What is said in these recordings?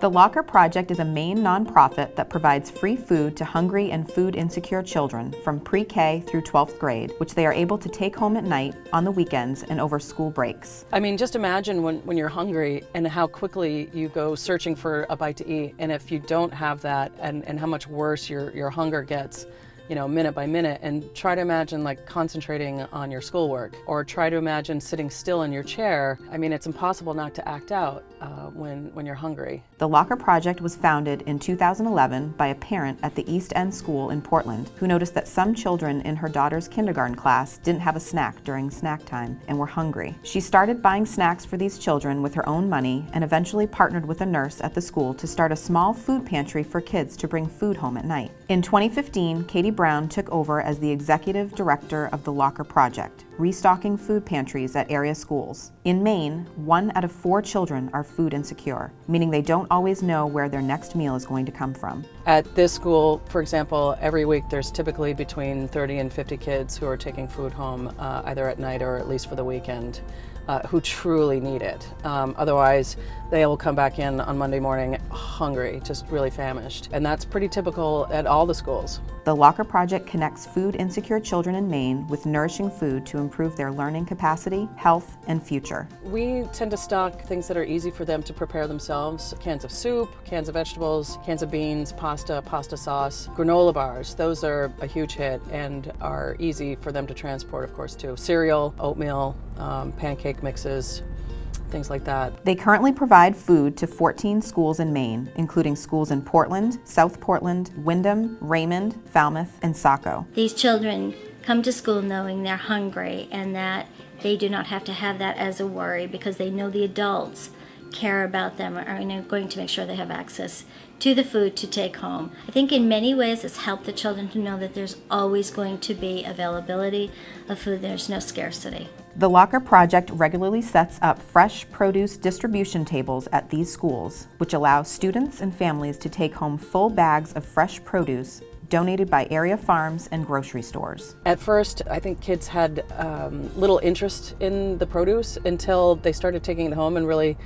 The Locker Project is a Maine nonprofit that provides free food to hungry and food-insecure children from pre-K through 12th grade, which they are able to take home at night, on the weekends, and over school breaks. I mean, just imagine when you're hungry and how quickly you go searching for a bite to eat, and if you don't have that, and how much worse your hunger gets, you know, minute by minute. And try to imagine like concentrating on your schoolwork, or try to imagine sitting still in your chair. I mean, it's impossible not to act out when you're hungry. The Locker Project was founded in 2011 by a parent at the East End School in Portland who noticed that some children in her daughter's kindergarten class didn't have a snack during snack time and were hungry. She started buying snacks for these children with her own money and eventually partnered with a nurse at the school to start a small food pantry for kids to bring food home at night. In 2015, Katie Brown took over as the executive director of the Locker Project, restocking food pantries at area schools. In Maine, 1 out of 4 children are food insecure, meaning they don't always know where their next meal is going to come from. At this school, for example, every week there's typically between 30 and 50 kids who are taking food home either at night or at least for the weekend, who truly need it. Otherwise, they will come back in on Monday morning hungry, just really famished. And that's pretty typical at all the schools. The Locker Project connects food-insecure children in Maine with nourishing food to improve their learning capacity, health, and future. We tend to stock things that are easy for them to prepare themselves. Cans of soup, cans of vegetables, cans of beans, pasta sauce, granola bars. Those are a huge hit and are easy for them to transport, of course, too. Cereal, oatmeal, pancake mixes, things like that. They currently provide food to 14 schools in Maine, including schools in Portland, South Portland, Windham, Raymond, Falmouth, and Saco. These children come to school knowing they're hungry and that they do not have to have that as a worry because they know the adults care about them, are going to make sure they have access to the food to take home. I think in many ways it's helped the children to know that there's always going to be availability of food, there's no scarcity. The Locker Project regularly sets up fresh produce distribution tables at these schools, which allow students and families to take home full bags of fresh produce donated by area farms and grocery stores. At first, I think kids had little interest in the produce until they started taking it home and really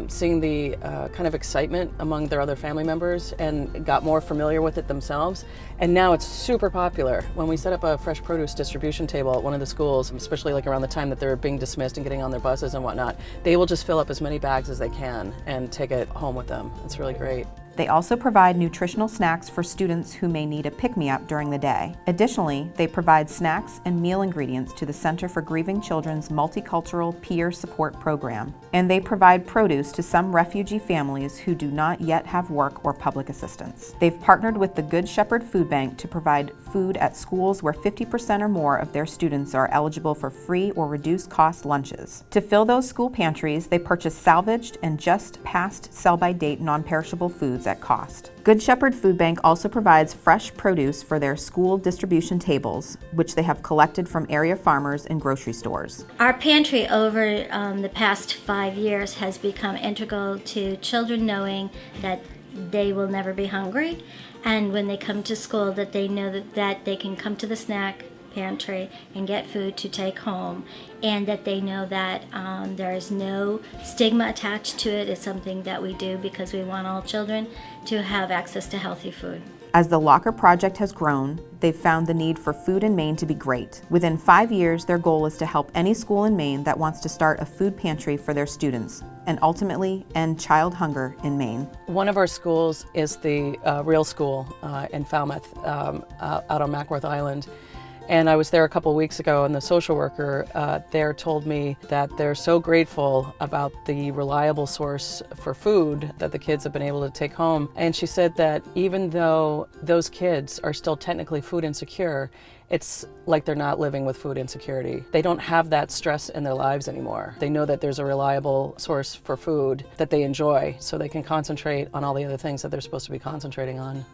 seeing the kind of excitement among their other family members and got more familiar with it themselves. And now it's super popular. When we set up a fresh produce distribution table at one of the schools, especially like around the time that they're being dismissed and getting on their buses and whatnot, they will just fill up as many bags as they can and take it home with them. It's really great. They also provide nutritional snacks for students who may need a pick-me-up during the day. Additionally, they provide snacks and meal ingredients to the Center for Grieving Children's Multicultural Peer Support Program. And they provide produce to some refugee families who do not yet have work or public assistance. They've partnered with the Good Shepherd Food Bank to provide food at schools where 50% or more of their students are eligible for free or reduced cost lunches. To fill those school pantries, they purchase salvaged and just past sell-by-date non-perishable foods at cost. Good Shepherd Food Bank also provides fresh produce for their school distribution tables, which they have collected from area farmers and grocery stores. Our pantry over the past 5 years has become integral to children knowing that they will never be hungry, and when they come to school that they know that they can come to the snack pantry and get food to take home, and that they know that there is no stigma attached to it. It's something that we do because we want all children to have access to healthy food. As the Locker Project has grown, they've found the need for food in Maine to be great. Within 5 years, their goal is to help any school in Maine that wants to start a food pantry for their students and ultimately end child hunger in Maine. One of our schools is the Real School in Falmouth, out on Mackworth Island. And I was there a couple weeks ago, and the social worker there told me that they're so grateful about the reliable source for food that the kids have been able to take home. And she said that even though those kids are still technically food insecure, it's like they're not living with food insecurity. They don't have that stress in their lives anymore. They know that there's a reliable source for food that they enjoy, so they can concentrate on all the other things that they're supposed to be concentrating on.